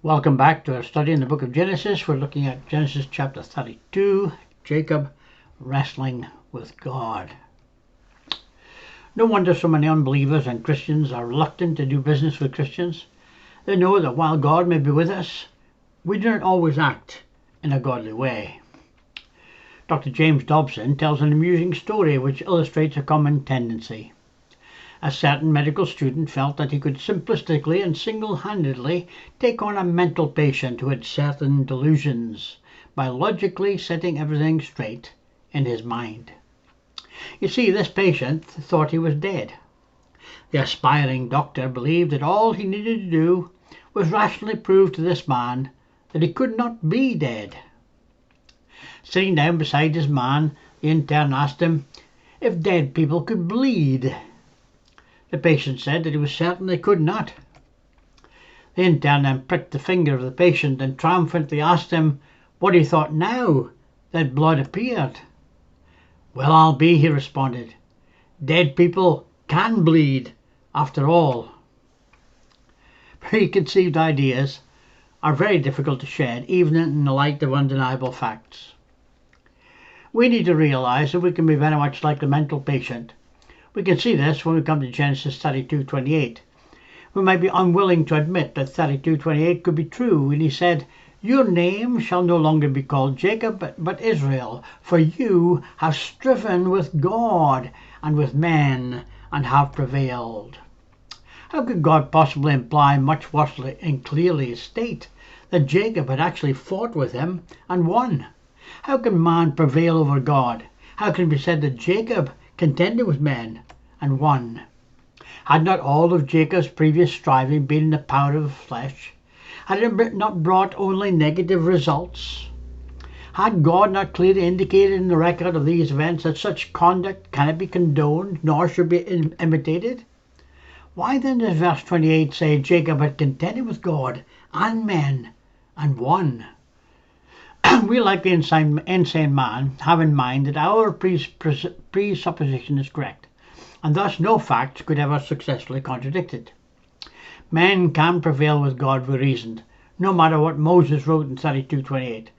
Welcome back to our study in the book of Genesis. We're looking at Genesis chapter 32, Jacob wrestling with God. No wonder so many unbelievers and Christians are reluctant to do business with Christians. They know that while God may be with us, we do not always act in a godly way. Dr. James Dobson tells an amusing story which illustrates a common tendency. A certain medical student felt that he could simplistically and single-handedly take on a mental patient who had certain delusions by logically setting everything straight in his mind. You see, this patient thought he was dead. The aspiring doctor believed that all he needed to do was rationally prove to this man that he could not be dead. Sitting down beside his man, the intern asked him if dead people could bleed. The patient said that he was certain they could not. The intern then pricked the finger of the patient and triumphantly asked him what he thought now that blood appeared. "Well, I'll be," he responded. "Dead people can bleed, after all." Preconceived ideas are very difficult to shed, even in the light of undeniable facts. We need to realize that we can be very much like the mental patient. We can see this when we come to Genesis 32:28. We might be unwilling to admit that 32:28 could be true when he said, "Your name shall no longer be called Jacob, but Israel, for you have striven with God and with men and have prevailed." How could God possibly imply much worse and clearly state that Jacob had actually fought with him and won? How can man prevail over God? How can it be said that Jacob contended with men and won? Had not all of Jacob's previous striving been in the power of the flesh? Had it not brought only negative results? Had God not clearly indicated in the record of these events that such conduct cannot be condoned nor should be imitated? Why then does verse 28 say Jacob had contended with God and men and won? We, like the insane man, have in mind that our presupposition is correct, and thus no facts could ever successfully contradict it. Men can prevail with God, we reasoned, no matter what Moses wrote in 32:28.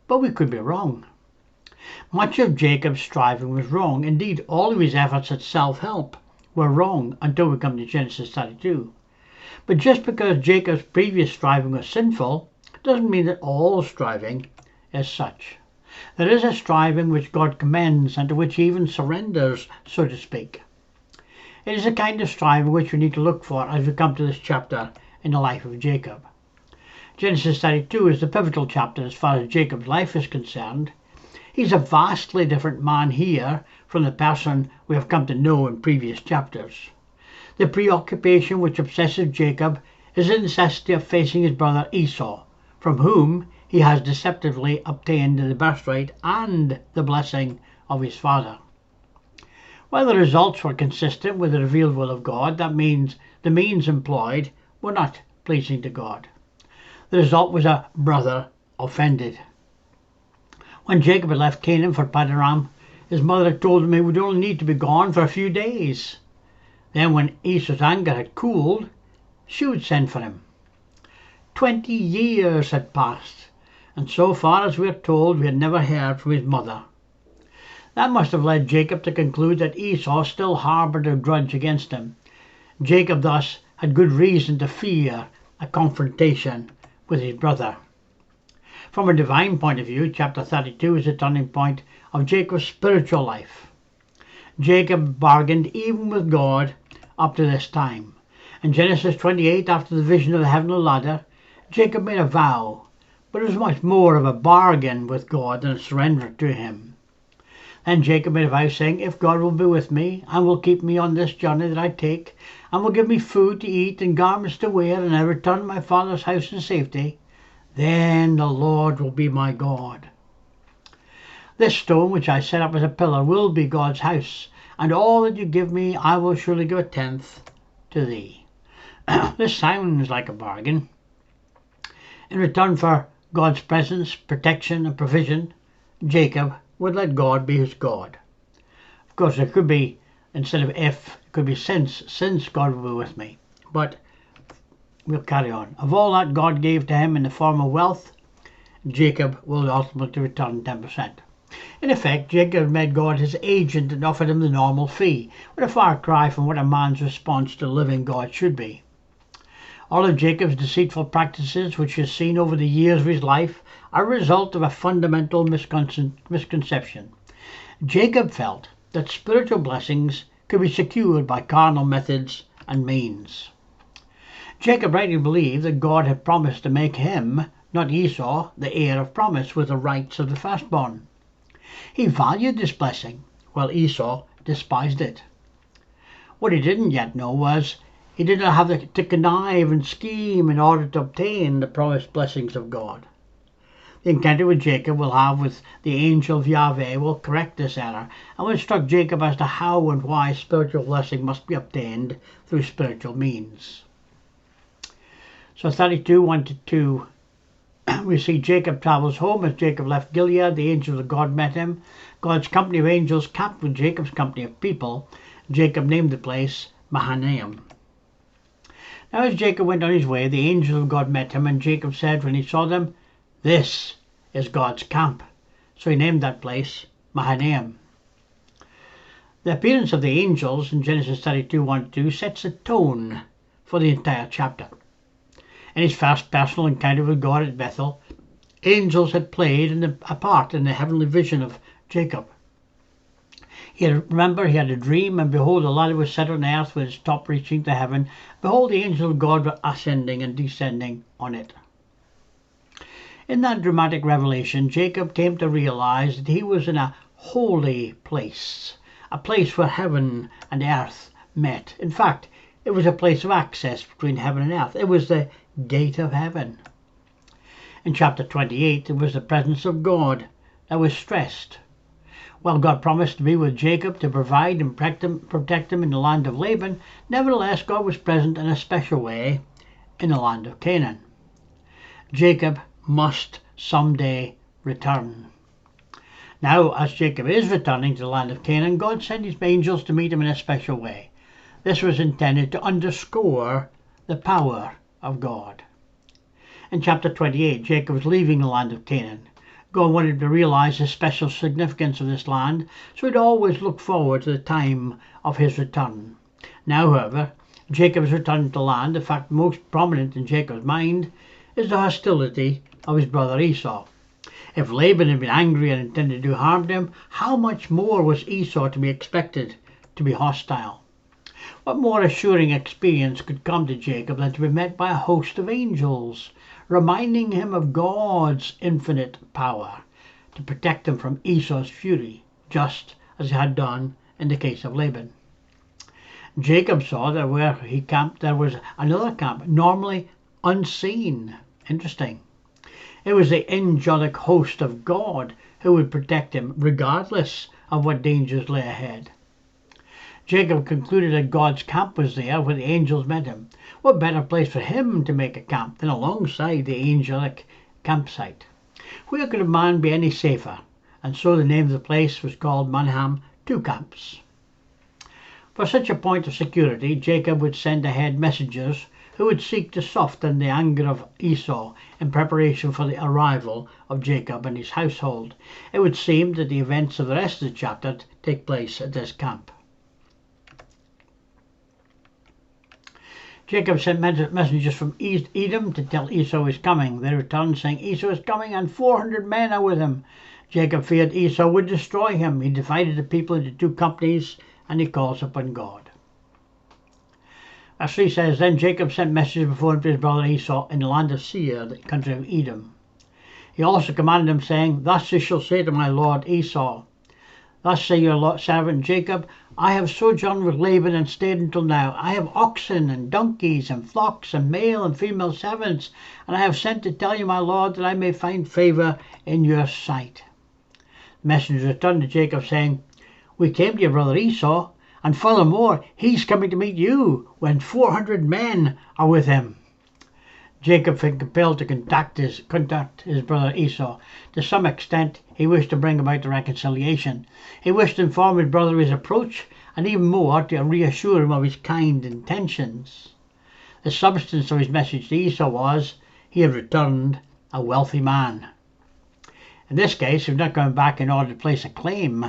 But we could be wrong. Much of Jacob's striving was wrong. Indeed, all of his efforts at self-help were wrong until we come to Genesis 32. But just because Jacob's previous striving was sinful doesn't mean that all striving is such. There is a striving which God commends and to which he even surrenders, so to speak. It is a kind of striving which we need to look for as we come to this chapter in the life of Jacob. Genesis 32 is the pivotal chapter as far as Jacob's life is concerned. He's a vastly different man here from the person we have come to know in previous chapters. The preoccupation which obsesses Jacob is the necessity of facing his brother Esau, from whom he has deceptively obtained the birthright and the blessing of his father. While the results were consistent with the revealed will of God, that means the means employed were not pleasing to God. The result was a brother offended. When Jacob had left Canaan for Paddan, his mother had told him he would only need to be gone for a few days. Then when Esau's anger had cooled, she would send for him. 20 years had passed, and so far as we are told, we had never heard from his mother. That must have led Jacob to conclude that Esau still harbored a grudge against him. Jacob thus had good reason to fear a confrontation with his brother. From a divine point of view, chapter 32 is a turning point of Jacob's spiritual life. Jacob bargained even with God up to this time. In Genesis 28, after the vision of the heavenly ladder, Jacob made a vow, but it was much more of a bargain with God than a surrender to him. Then Jacob made a vow saying, "If God will be with me and will keep me on this journey that I take, and will give me food to eat and garments to wear, and I return to my father's house in safety, then the Lord will be my God. This stone which I set up as a pillar will be God's house, and all that you give me I will surely give a tenth to thee." This sounds like a bargain. In return for God's presence, protection and provision, Jacob would let God be his God. Of course, it could be, instead of if, it could be since God will be with me. But we'll carry on. Of all that God gave to him in the form of wealth, Jacob will ultimately return 10%. In effect, Jacob made God his agent and offered him the normal fee, with a far cry from what a man's response to living God should be. All of Jacob's deceitful practices, which he has seen over the years of his life, are a result of a fundamental misconception. Jacob felt that spiritual blessings could be secured by carnal methods and means. Jacob rightly believed that God had promised to make him, not Esau, the heir of promise with the rights of the firstborn. He valued this blessing, while Esau despised it. What he didn't yet know was he did not have to connive and scheme in order to obtain the promised blessings of God. The encounter with Jacob will have with the angel of Yahweh will correct this error and will instruct Jacob as to how and why spiritual blessing must be obtained through spiritual means. So 32, 1-2, we see Jacob travels home. As Jacob left Gilead, the angel of God met him. God's company of angels camped with Jacob's company of people. Jacob named the place Mahanaim. Now as Jacob went on his way, the angel of God met him, and Jacob said when he saw them, "This is God's camp." So he named that place Mahanaim. The appearance of the angels in Genesis 32, 1-2 sets a tone for the entire chapter. In his first personal encounter with God at Bethel, angels had played a part in the heavenly vision of Jacob. Remember, he had a dream, and behold, a ladder was set on earth with its top reaching to heaven. Behold, the angels of God were ascending and descending on it. In that dramatic revelation, Jacob came to realize that he was in a holy place, a place where heaven and earth met. In fact, it was a place of access between heaven and earth. It was the gate of heaven. In chapter 28, it was the presence of God that was stressed. While God promised to be with Jacob to provide and protect him in the land of Laban, nevertheless God was present in a special way in the land of Canaan. Jacob must someday return. Now, as Jacob is returning to the land of Canaan, God sent his angels to meet him in a special way. This was intended to underscore the power of God. In chapter 28, Jacob was leaving the land of Canaan. God wanted him to realize the special significance of this land, so he'd always look forward to the time of his return. Now, however, Jacob has returned to the land. The fact most prominent in Jacob's mind is the hostility of his brother Esau. If Laban had been angry and intended to do harm to him, how much more was Esau to be expected to be hostile? What more assuring experience could come to Jacob than to be met by a host of angels, reminding him of God's infinite power to protect him from Esau's fury, just as he had done in the case of Laban. Jacob saw that where he camped there was another camp, normally unseen. Interesting. It was the angelic host of God who would protect him regardless of what dangers lay ahead. Jacob concluded that God's camp was there where the angels met him. What better place for him to make a camp than alongside the angelic campsite? Where could a man be any safer? And so the name of the place was called Mahanaim, 2 camps. For such a point of security, Jacob would send ahead messengers who would seek to soften the anger of Esau in preparation for the arrival of Jacob and his household. It would seem that the events of the rest of the chapter take place at this camp. Jacob sent messengers from Edom to tell Esau is coming. They returned saying, "Esau is coming and 400 men are with him." Jacob feared Esau would destroy him. He divided the people into 2 companies and he calls upon God. Verse 3 says, "Then Jacob sent messengers before him to his brother Esau in the land of Seir, the country of Edom. He also commanded him, saying, Thus you shall say to my lord Esau, Thus say your servant Jacob, I have sojourned with Laban and stayed until now. I have oxen and donkeys and flocks and male and female servants, and I have sent to tell you, my lord, that I may find favor in your sight." The messengers returned to Jacob, saying, "We came to your brother Esau, and furthermore, he's coming to meet you, when 400 men are with him." Jacob felt compelled to contact his brother Esau. To some extent, he wished to bring about the reconciliation. He wished to inform his brother of his approach, and even more to reassure him of his kind intentions. The substance of his message to Esau was he had returned a wealthy man. In this case, he was not going back in order to place a claim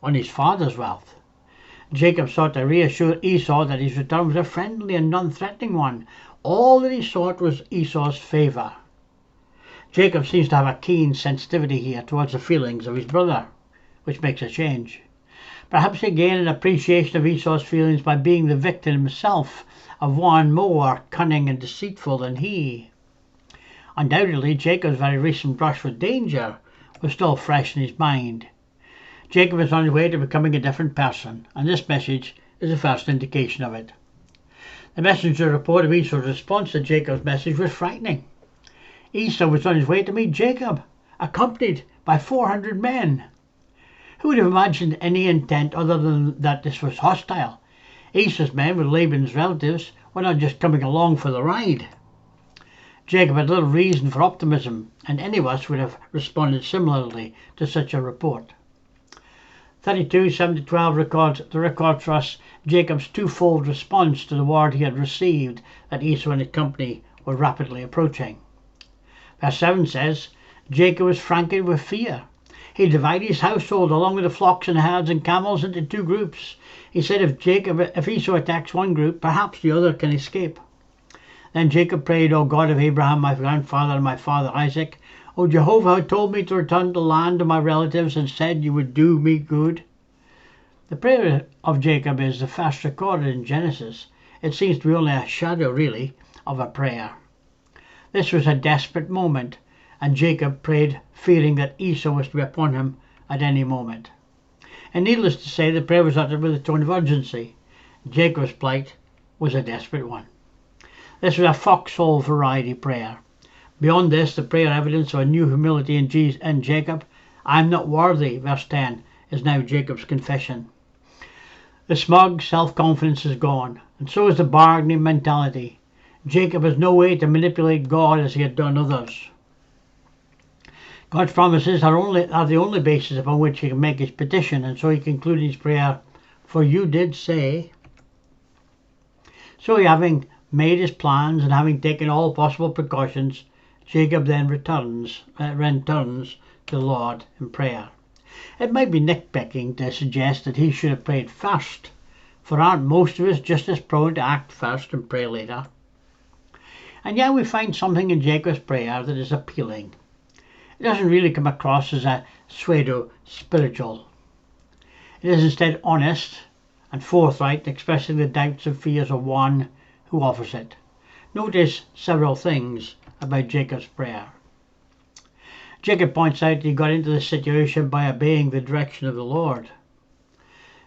on his father's wealth. Jacob sought to reassure Esau that his return was a friendly and non-threatening one. All that he sought was Esau's favour. Jacob seems to have a keen sensitivity here towards the feelings of his brother, which makes a change. Perhaps he gained an appreciation of Esau's feelings by being the victim himself of one more cunning and deceitful than he. Undoubtedly, Jacob's very recent brush with danger was still fresh in his mind. Jacob is on his way to becoming a different person, and this message is the first indication of it. The messenger's report of Esau's response to Jacob's message was frightening. Esau was on his way to meet Jacob, accompanied by 400 men. Who would have imagined any intent other than that this was hostile? Esau's men, with Laban's relatives, were not just coming along for the ride. Jacob had little reason for optimism, and any of us would have responded similarly to such a report. 32:7-12 records for us Jacob's twofold response to the word he had received that Esau and his company were rapidly approaching. Verse 7 says, Jacob was frantic with fear. He divided his household along with the flocks and herds and camels into two groups. He said, if Esau attacks one group, perhaps the other can escape. Then Jacob prayed, O God of Abraham, my grandfather, and my father Isaac, O Jehovah, who told me to return to the land of my relatives and said you would do me good. The prayer of Jacob is the first recorded in Genesis. It seems to be only a shadow, really, of a prayer. This was a desperate moment, and Jacob prayed fearing that Esau was to be upon him at any moment. And needless to say, the prayer was uttered with a tone of urgency. Jacob's plight was a desperate one. This was a foxhole variety prayer. Beyond this, the prayer evidence of a new humility in Jacob. I am not worthy, verse 10, is now Jacob's confession. The smug self-confidence is gone, and so is the bargaining mentality. Jacob has no way to manipulate God as he had done others. God's promises are the only basis upon which he can make his petition, and so he concluded his prayer, for you did say. So having made his plans and having taken all possible precautions, Jacob then returns to the Lord in prayer. It might be nitpicking to suggest that he should have prayed first, for aren't most of us just as prone to act first and pray later? And yet we find something in Jacob's prayer that is appealing. It doesn't really come across as a pseudo-spiritual. It is instead honest and forthright, expressing the doubts and fears of one who offers it. Notice several things about Jacob's prayer. Jacob points out that he got into this situation by obeying the direction of the Lord.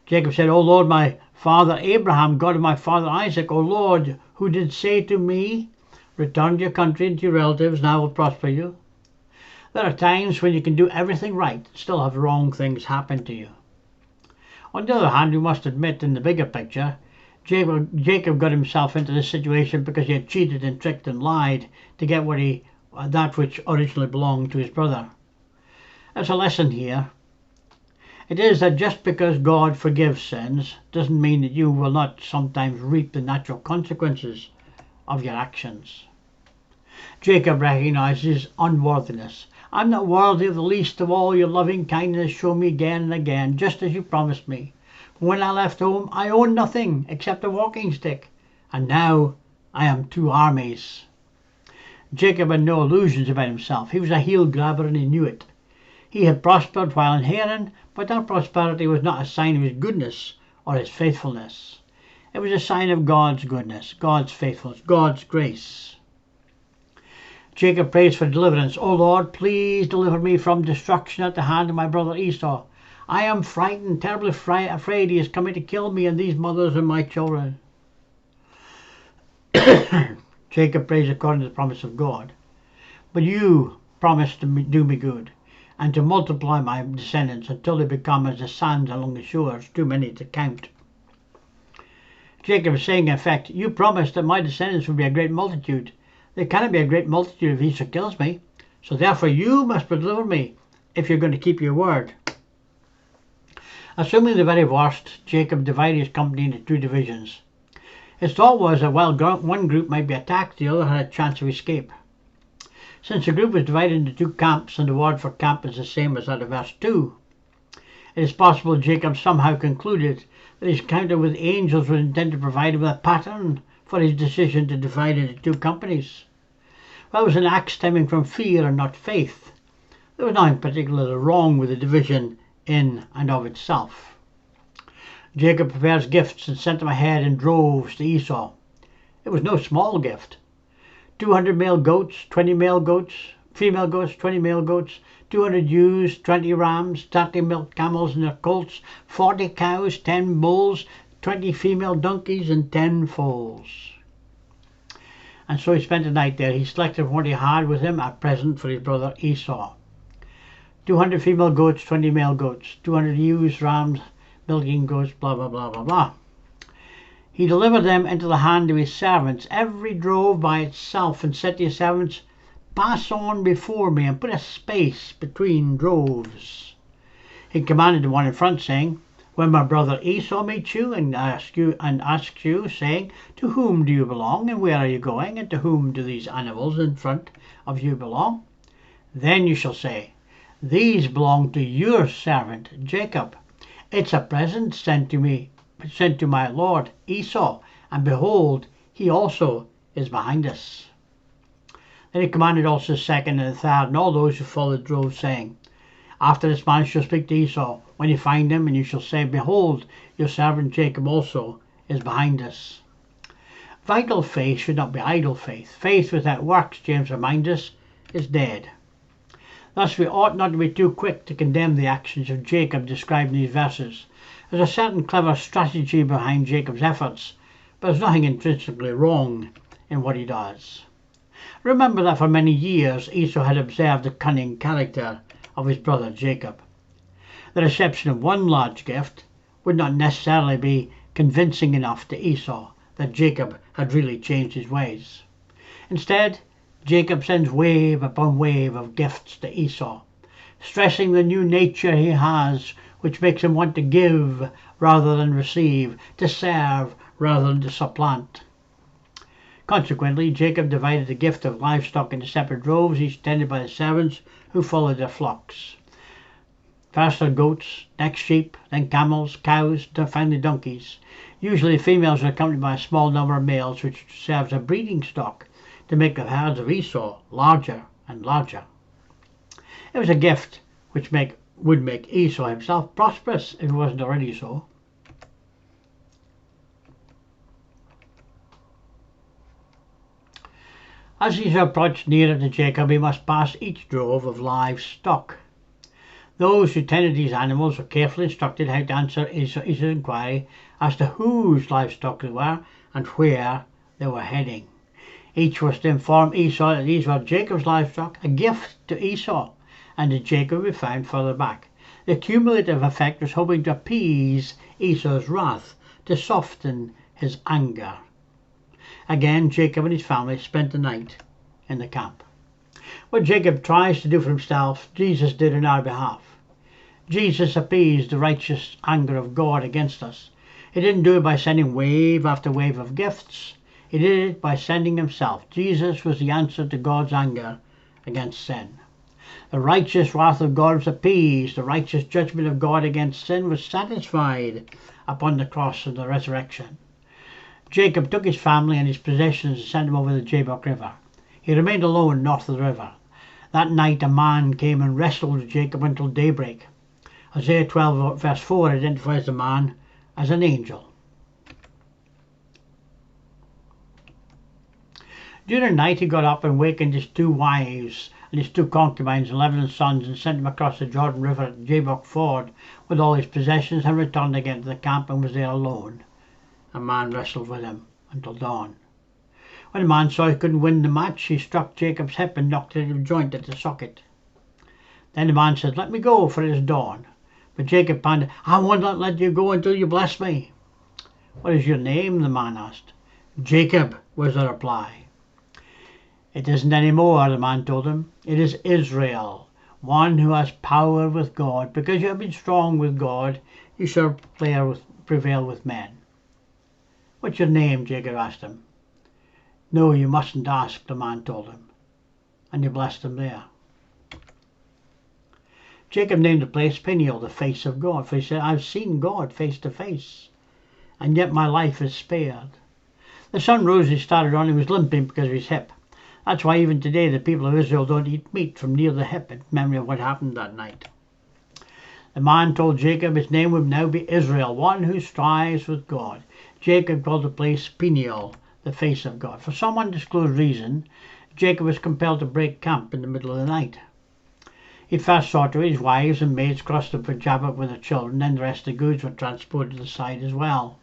Jacob said, O Lord, my father Abraham, God of my father Isaac, O Lord, who did say to me, return to your country and to your relatives, and I will prosper you. There are times when you can do everything right and still have wrong things happen to you. On the other hand, we must admit, in the bigger picture, Jacob got himself into this situation because he had cheated and tricked and lied to get that which originally belonged to his brother. There's a lesson here. It is that just because God forgives sins doesn't mean that you will not sometimes reap the natural consequences of your actions. Jacob recognizes his unworthiness. I'm not worthy of the least of all your loving kindness shown me again and again, just as you promised me. When I left home, I owned nothing except a walking stick, and now I am 2 armies. Jacob had no illusions about himself. He was a heel grabber and he knew it. He had prospered while in Haran, but that prosperity was not a sign of his goodness or his faithfulness. It was a sign of God's goodness, God's faithfulness, God's grace. Jacob prays for deliverance. O Lord, please deliver me from destruction at the hand of my brother Esau. I am frightened, terribly afraid he is coming to kill me and these mothers and my children. Jacob prays according to the promise of God. But you promised to do me good and to multiply my descendants until they become as the sands along the shores, too many to count. Jacob is saying, in effect, you promised that my descendants would be a great multitude. They cannot be a great multitude if Esau kills me. So therefore you must deliver me if you're going to keep your word. Assuming the very worst, Jacob divided his company into 2 divisions. His thought was that while one group might be attacked, the other had a chance of escape. Since the group was divided into two camps and the word for camp is the same as that of verse 2, it is possible Jacob somehow concluded that his encounter with angels was intended to provide him with a pattern for his decision to divide into two companies. Well, it was an act stemming from fear and not faith. There was nothing particularly wrong with the division in and of itself. Jacob prepares gifts and sent them ahead in droves to Esau. It was no small gift. 200 male goats, 20 male goats, female goats, 20 male goats, 200 ewes, 20 rams, 30 milk camels and their colts, 40 cows, 10 bulls, 20 female donkeys and 10 foals. And so he spent the night there. He selected from what he had with him a present for his brother Esau. 200 female goats, 20 male goats, 200 ewes, rams, milking goats, blah, blah, blah, blah, blah. He delivered them into the hand of his servants, every drove by itself, and said to his servants, "Pass on before me and put a space between droves." He commanded the one in front, saying, "When my brother Esau meets you and asks you, saying, 'To whom do you belong, and where are you going, and to whom do these animals in front of you belong?' then you shall say, 'These belong to your servant Jacob. It's a present sent to my lord Esau, and behold, he also is behind us.'" Then he commanded also the second and the third and all those who followed the drove, saying, "After this man shall speak to Esau when you find him, and you shall say, 'Behold, your servant Jacob also is behind us.'" Vital faith should not be idle faith. Faith without works, James reminds us, is dead. Thus we ought not to be too quick to condemn the actions of Jacob described in these verses. There's a certain clever strategy behind Jacob's efforts, but there's nothing intrinsically wrong in what he does. Remember that for many years Esau had observed the cunning character of his brother Jacob. The reception of one large gift would not necessarily be convincing enough to Esau that Jacob had really changed his ways. Instead, Jacob sends wave upon wave of gifts to Esau, stressing the new nature he has, which makes him want to give rather than receive, to serve rather than to supplant. Consequently, Jacob divided the gift of livestock into separate droves, each tended by the servants who followed their flocks. First are goats, next sheep, then camels, cows, finally donkeys. Usually females are accompanied by a small number of males, which serves as a breeding stock to make the herds of Esau larger and larger. It was a gift which would make Esau himself prosperous if he wasn't already so. As Esau approached nearer to Jacob, he must pass each drove of livestock. Those who tended these animals were carefully instructed how to answer Esau's inquiry as to whose livestock they were and where they were heading. Each was to inform Esau that these were Jacob's livestock, a gift to Esau, and that Jacob would be found further back. The cumulative effect was hoping to appease Esau's wrath, to soften his anger. Again, Jacob and his family spent the night in the camp. What Jacob tries to do for himself, Jesus did on our behalf. Jesus appeased the righteous anger of God against us. He didn't do it by sending wave after wave of gifts. He did it by sending himself. Jesus was the answer to God's anger against sin. The righteous wrath of God was appeased. The righteous judgment of God against sin was satisfied upon the cross and the resurrection. Jacob took his family and his possessions and sent them over the Jabbok River. He remained alone north of the river. That night a man came and wrestled with Jacob until daybreak. Isaiah 12 verse 4 identifies the man as an angel. During the night he got up and wakened his 2 wives and his 2 concubines and 11 sons and sent them across the Jordan River at the Jabbok Ford with all his possessions, and returned again to the camp and was there alone. A man wrestled with him until dawn. When the man saw he couldn't win the match, he struck Jacob's hip and knocked it out of joint at the socket. Then the man said, "Let me go, for it is dawn." But Jacob panted, "I will not let you go until you bless me." "What is your name?" the man asked. "Jacob," was the reply. "It isn't any more," the man told him. "It is Israel, one who has power with God. Because you have been strong with God, you shall prevail with men." "What's your name?" Jacob asked him. "No, you mustn't ask," the man told him, and he blessed him there. Jacob named the place Peniel, the face of God, for he said, "I've seen God face to face, and yet my life is spared." The sun rose, he started on. He was limping because of his hip. That's why even today the people of Israel don't eat meat from near the hip in memory of what happened that night. The man told Jacob his name would now be Israel, one who strives with God. Jacob called the place Peniel, the face of God. For some undisclosed reason, Jacob was compelled to break camp in the middle of the night. He first saw to it his wives and maids crossed the Jabbok with their children, then the rest of the goods were transported to the side as well.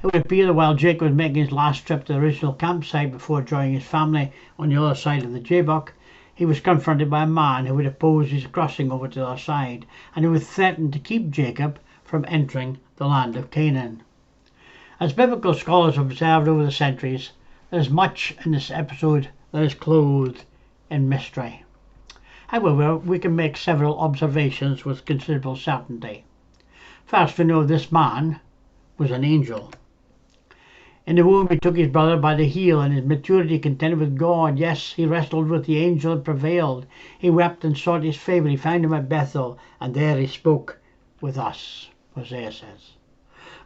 It would appear that while Jacob was making his last trip to the original campsite before joining his family on the other side of the Jabbok, he was confronted by a man who would oppose his crossing over to the other side, and who would threaten to keep Jacob from entering the land of Canaan. As biblical scholars have observed over the centuries, there is much in this episode that is clothed in mystery. However, we can make several observations with considerable certainty. First, we know this man was an angel. In the womb he took his brother by the heel, and his maturity contended with God. Yes, he wrestled with the angel and prevailed. He wept and sought his favour. He found him at Bethel, and there he spoke with us, Hosea says.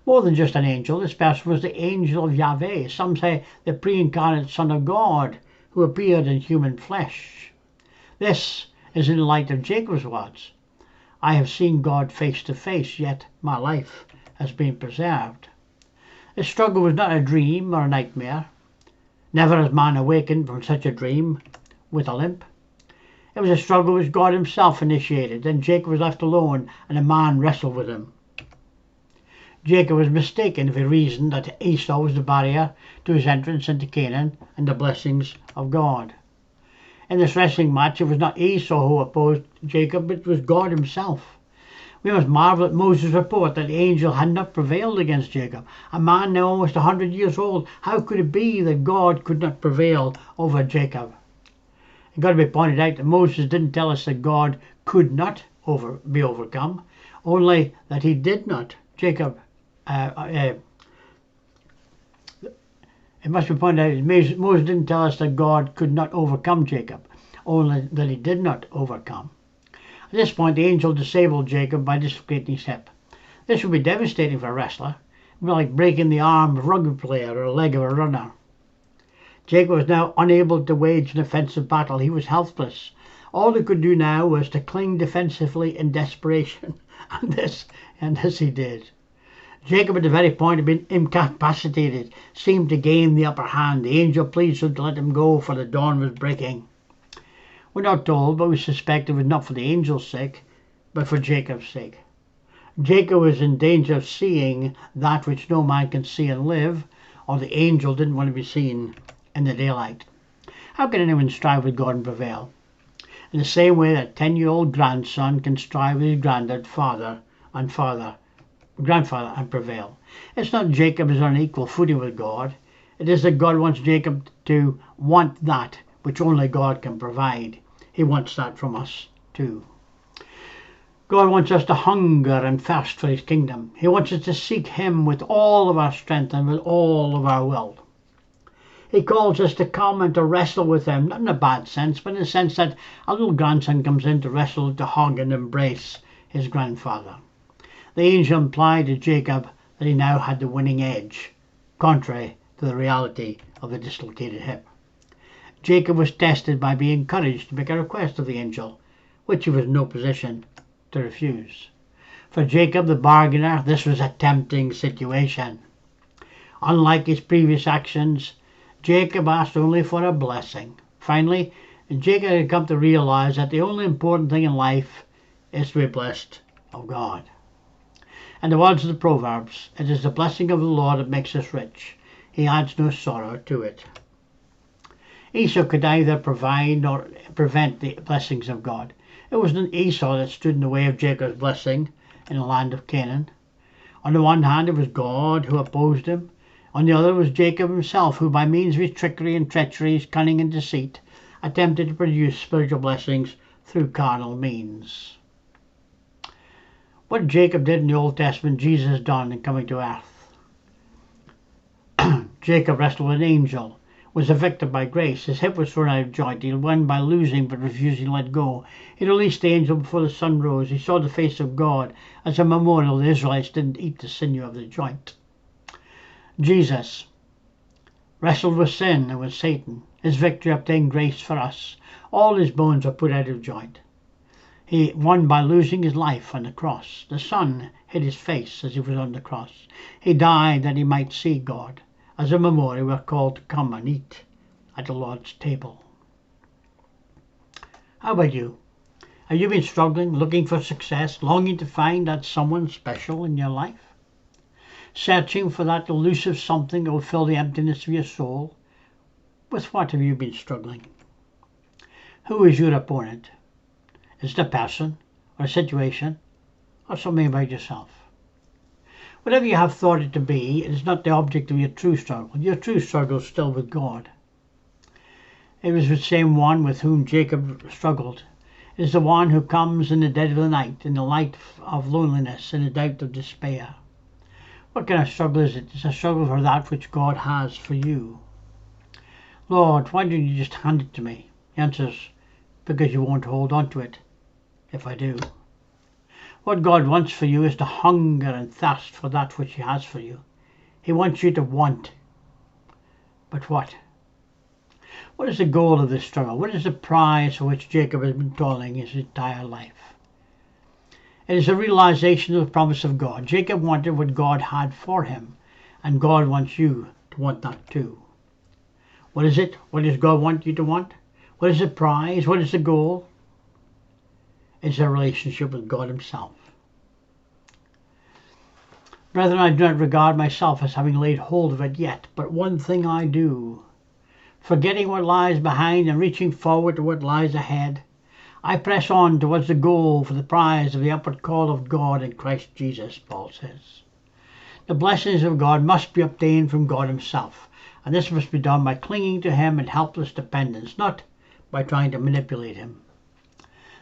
More than just an angel, this person was the angel of Yahweh, some say the pre-incarnate Son of God, who appeared in human flesh. This is in the light of Jacob's words. I have seen God face to face, yet my life has been preserved. His struggle was not a dream or a nightmare. Never has man awakened from such a dream with a limp. It was a struggle which God himself initiated. Then Jacob was left alone, and a man wrestled with him. Jacob was mistaken if he reasoned that Esau was the barrier to his entrance into Canaan and the blessings of God. In this wrestling match, it was not Esau who opposed Jacob, but it was God himself. We must marvel at Moses' report that the angel had not prevailed against Jacob. A man now almost 100 years old. How could it be that God could not prevail over Jacob? It's got to be pointed out that Moses didn't tell us that God could not be overcome, only that he did not. It must be pointed out that Moses didn't tell us that God could not overcome Jacob, only that he did not overcome. At this point, the angel disabled Jacob by dislocating his hip. This would be devastating for a wrestler. It would be like breaking the arm of a rugby player or a leg of a runner. Jacob was now unable to wage an offensive battle. He was helpless. All he could do now was to cling defensively in desperation, and this he did. Jacob, at the very point of being incapacitated, seemed to gain the upper hand. The angel pleaded him to let him go, for the dawn was breaking. We're not told, but we suspect it was not for the angel's sake, but for Jacob's sake. Jacob was in danger of seeing that which no man can see and live, or the angel didn't want to be seen in the daylight. How can anyone strive with God and prevail? In the same way that a 10-year-old grandson can strive with his grandfather and prevail. It's not Jacob is on an equal footing with God. It is that God wants Jacob to want that which only God can provide. He wants that from us too. God wants us to hunger and thirst for his kingdom. He wants us to seek him with all of our strength and with all of our will. He calls us to come and to wrestle with him, not in a bad sense, but in the sense that a little grandson comes in to wrestle, to hug and embrace his grandfather. The angel implied to Jacob that he now had the winning edge, contrary to the reality of the dislocated hip. Jacob was tested by being encouraged to make a request of the angel, which he was in no position to refuse. For Jacob the bargainer, this was a tempting situation. Unlike his previous actions, Jacob asked only for a blessing. Finally, Jacob had come to realize that the only important thing in life is to be blessed of God. And the words of the Proverbs, it is the blessing of the Lord that makes us rich. He adds no sorrow to it. Esau could neither provide nor prevent the blessings of God. It wasn't Esau that stood in the way of Jacob's blessing in the land of Canaan. On the one hand, it was God who opposed him. On the other was Jacob himself, who by means of his trickery and treachery, his cunning and deceit, attempted to produce spiritual blessings through carnal means. What Jacob did in the Old Testament, Jesus has done in coming to earth. Jacob wrestled with an angel, was a victor by grace. His hip was thrown out of joint. He won by losing but refusing to let go. He released the angel before the sun rose. He saw the face of God. As a memorial, the Israelites didn't eat the sinew of the joint. Jesus wrestled with sin and with Satan. His victory obtained grace for us. All his bones were put out of joint. He won by losing his life on the cross. The sun hid his face as he was on the cross. He died that he might see God. As a memorial, we are called to come and eat at the Lord's table. How about you? Have you been struggling, looking for success, longing to find that someone special in your life? Searching for that elusive something that will fill the emptiness of your soul? With what have you been struggling? Who is your opponent? Is it a person, or a situation, or something about yourself? Whatever you have thought it to be, it is not the object of your true struggle. Your true struggle is still with God. It was the same one with whom Jacob struggled. It is the one who comes in the dead of the night, in the light of loneliness, in the doubt of despair. What kind of struggle is it? It's a struggle for that which God has for you. Lord, why don't you just hand it to me? The answer is because you won't hold on to it if I do. What God wants for you is to hunger and thirst for that which he has for you. He wants you to want. But what? What is the goal of this struggle? What is the prize for which Jacob has been toiling his entire life? It is a realization of the promise of God. Jacob wanted what God had for him, and God wants you to want that too. What is it? What does God want you to want? What is the prize? What is the goal? It's a relationship with God himself. Brethren, I do not regard myself as having laid hold of it yet, but one thing I do. Forgetting what lies behind and reaching forward to what lies ahead, I press on towards the goal for the prize of the upward call of God in Christ Jesus, Paul says. The blessings of God must be obtained from God himself, and this must be done by clinging to him in helpless dependence, not by trying to manipulate him.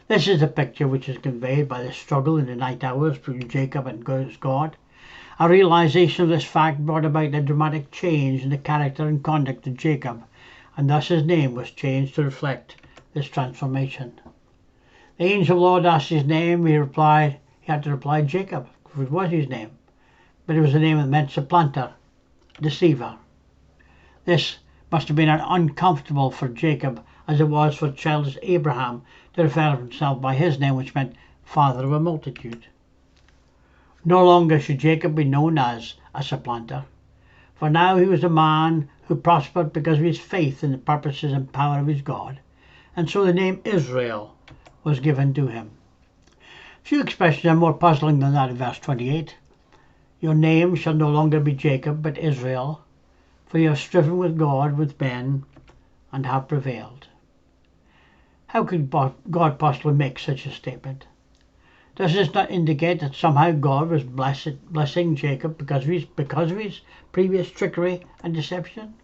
This is the picture which is conveyed by the struggle in the night hours between Jacob and God. A realization of this fact brought about a dramatic change in the character and conduct of Jacob, and thus his name was changed to reflect this transformation. The angel of the Lord asked his name. He had to reply Jacob, for it was his name, but it was a name that meant supplanter, deceiver. This must have been uncomfortable for Jacob, as it was for childish Abraham to refer to himself by his name, which meant father of a multitude. No longer should Jacob be known as a supplanter, for now he was a man who prospered because of his faith in the purposes and power of his God, and so the name Israel was given to him. Few expressions are more puzzling than that in verse 28. Your name shall no longer be Jacob, but Israel, for you have striven with God, with men, and have prevailed. How could God possibly make such a statement? Does this not indicate that somehow God was blessing Jacob because of his previous trickery and deception?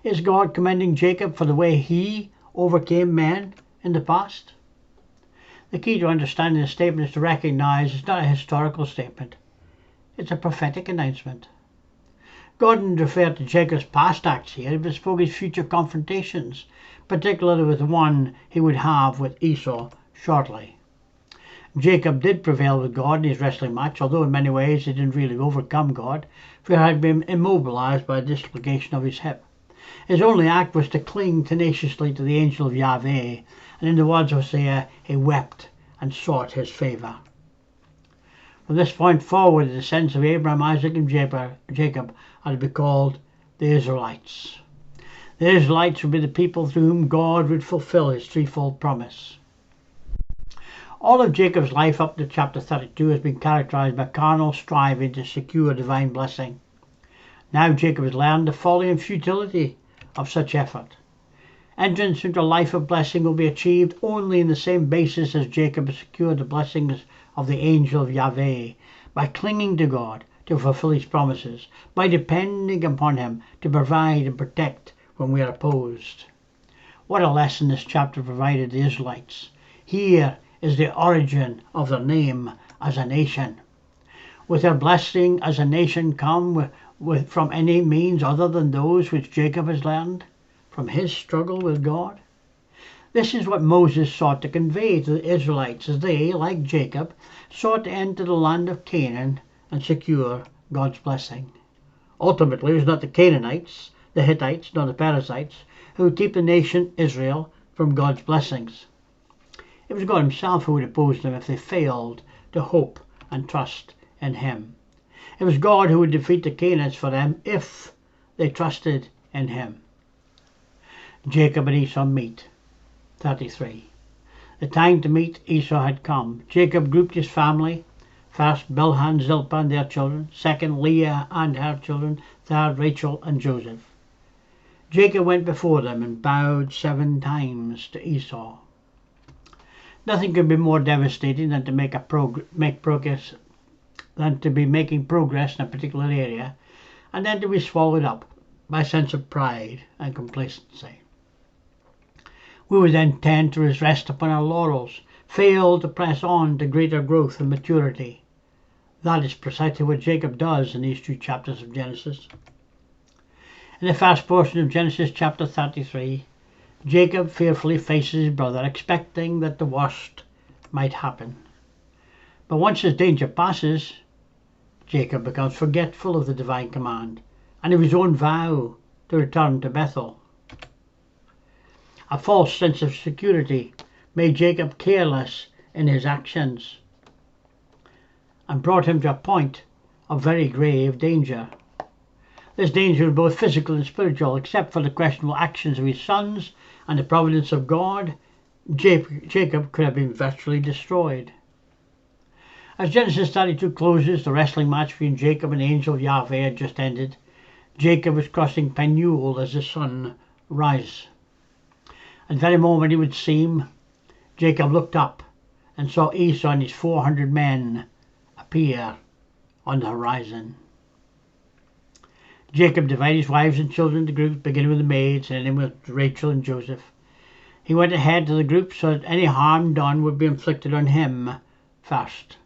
Is God commending Jacob for the way he overcame men in the past? The key to understanding the statement is to recognize it's not a historical statement. It's a prophetic announcement. God didn't refer to Jacob's past acts here, but spoke his future confrontations, particularly with the one he would have with Esau shortly. Jacob did prevail with God in his wrestling match, although in many ways he didn't really overcome God, for he had been immobilized by a dislocation of his hip. His only act was to cling tenaciously to the angel of Yahweh, and in the words of Hosea, he wept and sought his favor. From this point forward, the descendants of Abraham, Isaac, and Jacob are to be called the Israelites. The Israelites would be the people through whom God would fulfill his threefold promise. All of Jacob's life up to chapter 32 has been characterized by carnal striving to secure divine blessing. Now Jacob has learned the folly and futility of such effort. Entrance into a life of blessing will be achieved only in the same basis as Jacob has secured the blessings of the angel of Yahweh, by clinging to God to fulfill his promises, by depending upon him to provide and protect when we are opposed. What a lesson this chapter provided the Israelites. Here is the origin of their name as a nation. With their blessing as a nation come from any means other than those which Jacob has learned from his struggle with God? This is what Moses sought to convey to the Israelites as they, like Jacob, sought to enter the land of Canaan and secure God's blessing. Ultimately, it was not the Canaanites, the Hittites, nor the Perizzites who would keep the nation Israel from God's blessings. It was God himself who would oppose them if they failed to hope and trust in him. It was God who would defeat the Canaanites for them if they trusted in him. Jacob and Esau meet. 33. The time to meet Esau had come. Jacob grouped his family. First, Bilhah, Zilpah and their children. Second, Leah and her children. Third, Rachel and Joseph. Jacob went before them and bowed 7 times to Esau. Nothing could be more devastating than to be making progress in a particular area and then to be swallowed up by a sense of pride and complacency. We would then tend to rest upon our laurels, fail to press on to greater growth and maturity. That is precisely what Jacob does in these 2 chapters of Genesis. In the first portion of Genesis chapter 33, Jacob fearfully faces his brother, expecting that the worst might happen. But once his danger passes, Jacob becomes forgetful of the divine command and of his own vow to return to Bethel. A false sense of security made Jacob careless in his actions and brought him to a point of very grave danger. This danger was both physical and spiritual. Except for the questionable actions of his sons and the providence of God, Jacob could have been virtually destroyed. As Genesis 32 closes, the wrestling match between Jacob and the angel of Yahweh had just ended. Jacob was crossing Penuel as the sun rises. At the very moment, it would seem, Jacob looked up and saw Esau and his 400 men appear on the horizon. Jacob divided his wives and children into groups, beginning with the maids and ending with Rachel and Joseph. He went ahead to the group so that any harm done would be inflicted on him first.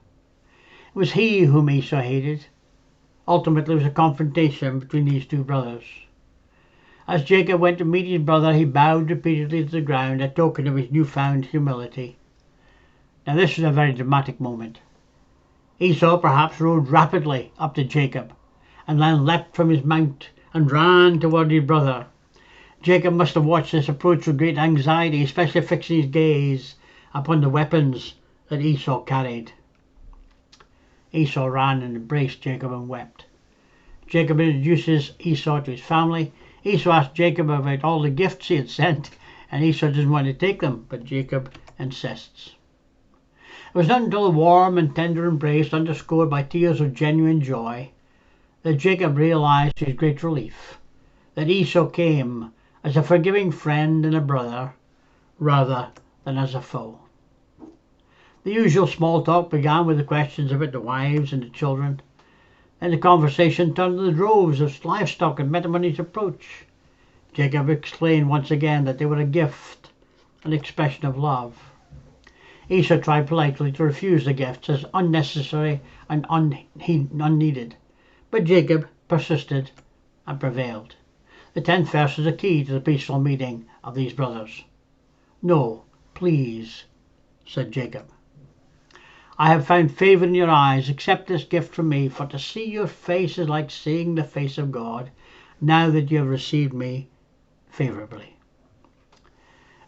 It was he whom Esau hated. Ultimately, it was a confrontation between these 2 brothers. As Jacob went to meet his brother, he bowed repeatedly to the ground, a token of his newfound humility. Now this was a very dramatic moment. Esau perhaps rode rapidly up to Jacob and then leapt from his mount and ran toward his brother. Jacob must have watched this approach with great anxiety, especially fixing his gaze upon the weapons that Esau carried. Esau ran and embraced Jacob and wept. Jacob introduces Esau to his family. Esau asked Jacob about all the gifts he had sent, and Esau doesn't want to take them, but Jacob insists. It was not until a warm and tender embrace, underscored by tears of genuine joy, that Jacob realized his great relief, that Esau came as a forgiving friend and a brother, rather than as a foe. The usual small talk began with the questions about the wives and the children. Then the conversation turned to the droves of livestock and met him on his approach. Jacob explained once again that they were a gift, an expression of love. Esau tried politely to refuse the gifts as unnecessary and unneeded, but Jacob persisted and prevailed. The 10th verse is a key to the peaceful meeting of these brothers. "No, please," said Jacob. "I have found favor in your eyes. Accept this gift from me, for to see your face is like seeing the face of God, now that you have received me favorably."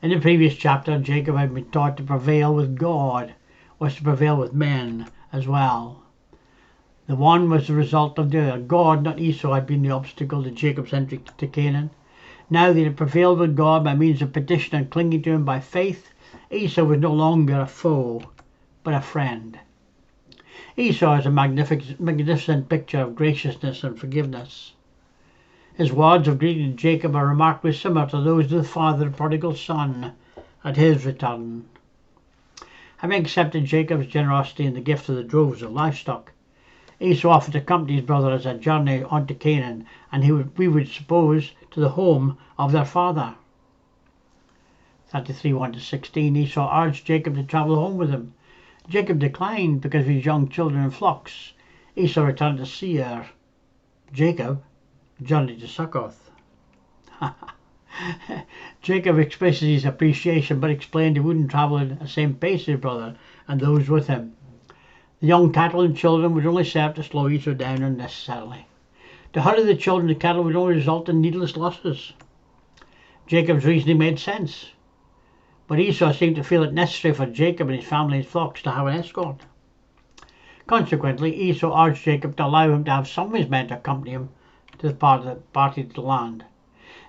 In the previous chapter, Jacob had been taught to prevail with God was to prevail with men as well. The one was the result of the other. God, not Esau, had been the obstacle to Jacob's entry to Canaan. Now that he had prevailed with God by means of petition and clinging to him by faith, Esau was no longer a foe, but a friend. Esau is a magnificent picture of graciousness and forgiveness. His words of greeting to Jacob are remarkably similar to those of the father of the prodigal son at his return. Having accepted Jacob's generosity in the gift of the droves of livestock, Esau offered to accompany his brother as a journey on to Canaan, and we would suppose to the home of their father. 33, 1-16, Esau urged Jacob to travel home with him. Jacob declined because of his young children and flocks. Esau returned to Seir. Jacob journeyed to Succoth. Jacob expresses his appreciation, but explained he wouldn't travel at the same pace as his brother and those with him. The young cattle and children would only serve to slow Esau down unnecessarily. To hurry the children and cattle would only result in needless losses. Jacob's reasoning made sense, but Esau seemed to feel it necessary for Jacob and his family and flocks to have an escort. Consequently, Esau urged Jacob to allow him to have some of his men to accompany him to the party to the land.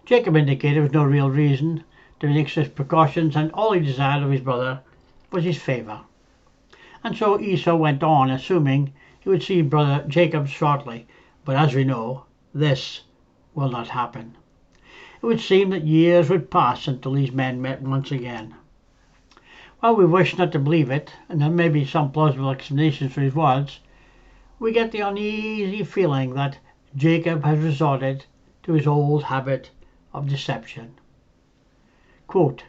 Jacob indicated there was no real reason to take such precautions, and all he desired of his brother was his favour. And so Esau went on, assuming he would see brother Jacob shortly, but as we know, this will not happen. It would seem that years would pass until these men met once again. While we wish not to believe it, and there may be some plausible explanations for his words, we get the uneasy feeling that Jacob has resorted to his old habit of deception. Quote,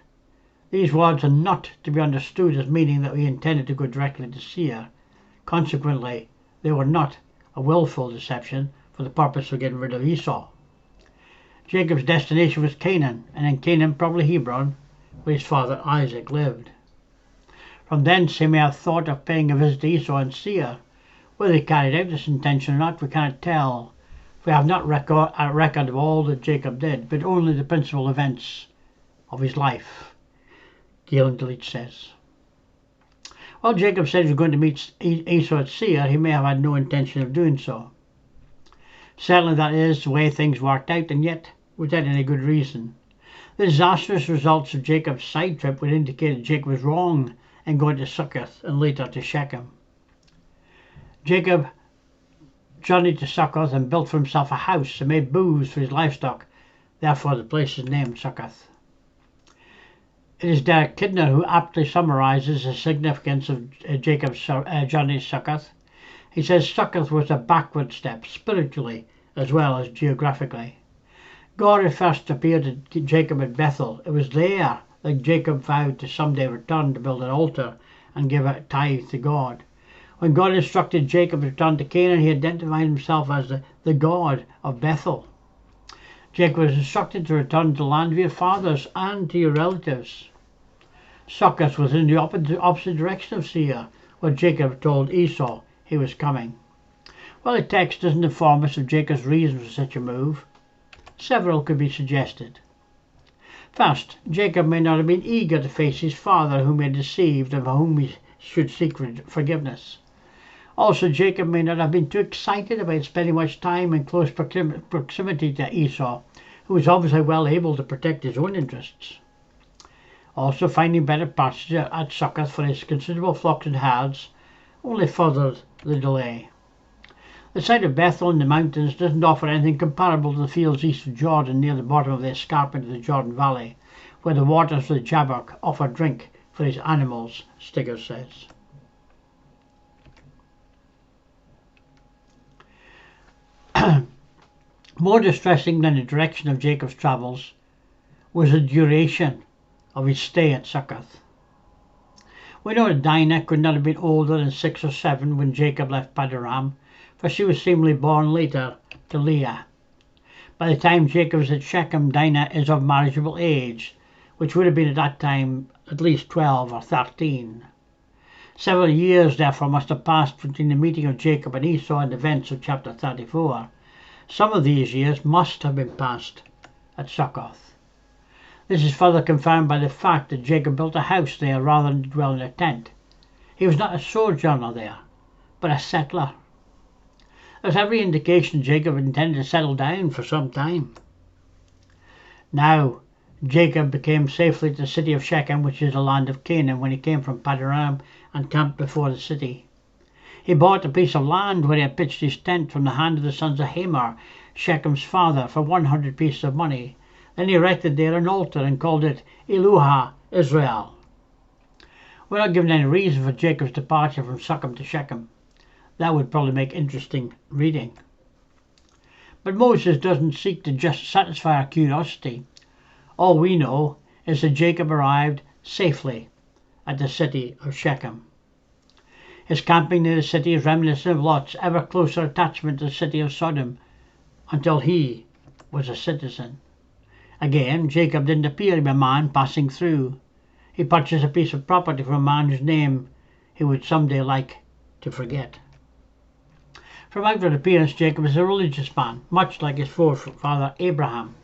"These words are not to be understood as meaning that we intended to go directly to Seir. Consequently, they were not a willful deception for the purpose of getting rid of Esau. Jacob's destination was Canaan, and in Canaan probably Hebron, where his father Isaac lived. From thence he may have thought of paying a visit to Esau and Seir. Whether he carried out this intention or not, we cannot tell. We have not a record of all that Jacob did, but only the principal events of his life," Galen Delich says. While Jacob said he was going to meet Esau at Seir, he may have had no intention of doing so. Certainly that is the way things worked out, and yet without any good reason. The disastrous results of Jacob's side trip would indicate that Jacob was wrong in going to Succoth and later to Shechem. Jacob journeyed to Succoth and built for himself a house and made booths for his livestock. Therefore the place is named Succoth. It is Derek Kidner who aptly summarises the significance of Jacob's journey to Succoth. He says Succoth was a backward step, spiritually as well as geographically. God had first appeared to Jacob at Bethel. It was there that Jacob vowed to someday return to build an altar and give a tithe to God. When God instructed Jacob to return to Canaan, he identified himself as the God of Bethel. Jacob was instructed to return to the land of your fathers and to your relatives. Succoth was in the opposite direction of Seir, where Jacob told Esau he was coming. While the text doesn't inform us of Jacob's reason for such a move, several could be suggested. First, Jacob may not have been eager to face his father whom he had deceived and for whom he should seek forgiveness. Also, Jacob may not have been too excited about spending much time in close proximity to Esau, who was obviously well able to protect his own interests. Also, finding better pasture at Succoth for his considerable flocks and herds only furthered the delay. The site of Bethel in the mountains doesn't offer anything comparable to the fields east of Jordan near the bottom of the escarpment of the Jordan Valley, where the waters of the Jabbok offer drink for his animals, Stigger says. More distressing than the direction of Jacob's travels was the duration of his stay at Succoth. We know that Dinah could not have been older than 6 or 7 when Jacob left Paddan, for she was seemingly born later to Leah. By the time Jacob was at Shechem, Dinah is of marriageable age, which would have been at that time at least 12 or 13. Several years therefore must have passed between the meeting of Jacob and Esau and the events of chapter 34. Some of these years must have been passed at Succoth. This is further confirmed by the fact that Jacob built a house there rather than dwell in a tent. He was not a sojourner there, but a settler. There's every indication Jacob intended to settle down for some time. Now, Jacob came safely to the city of Shechem, which is the land of Canaan, when he came from Paddan and camped before the city. He bought a piece of land where he had pitched his tent from the hand of the sons of Hamor, Shechem's father, for 100 pieces of money. Then he erected there an altar and called it Eluha Israel. We're not given any reason for Jacob's departure from Succoth to Shechem. That would probably make interesting reading. But Moses doesn't seek to just satisfy our curiosity. All we know is that Jacob arrived safely at the city of Shechem. His camping near the city is reminiscent of Lot's ever closer attachment to the city of Sodom until he was a citizen. Again, Jacob didn't appear to be a man passing through. He purchased a piece of property from a man whose name he would someday like to forget. From outward appearance, Jacob is a religious man, much like his forefather Abraham.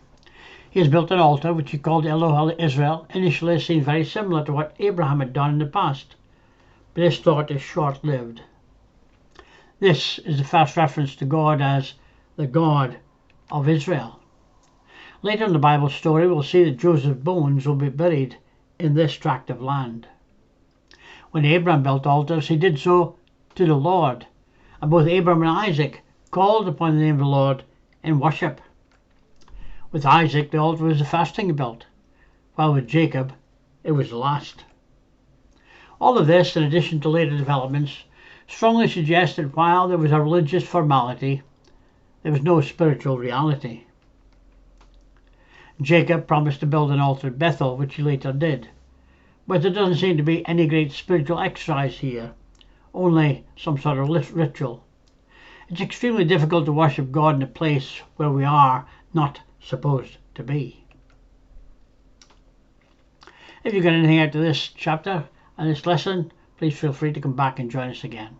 He has built an altar, which he called Eloah Israel. Initially, it seems very similar to what Abraham had done in the past, but this thought is short-lived. This is the first reference to God as the God of Israel. Later in the Bible story, we'll see that Joseph's bones will be buried in this tract of land. When Abraham built altars, he did so to the Lord, and both Abraham and Isaac called upon the name of the Lord in worship. With Isaac, the altar was the first thing he built, while with Jacob, it was the last. All of this, in addition to later developments, strongly suggests that while there was a religious formality, there was no spiritual reality. Jacob promised to build an altar at Bethel, which he later did, but there doesn't seem to be any great spiritual exercise here, only some sort of ritual. It's extremely difficult to worship God in a place where we are not supposed to be. If you got anything out of this chapter and this lesson, please feel free to come back and join us again.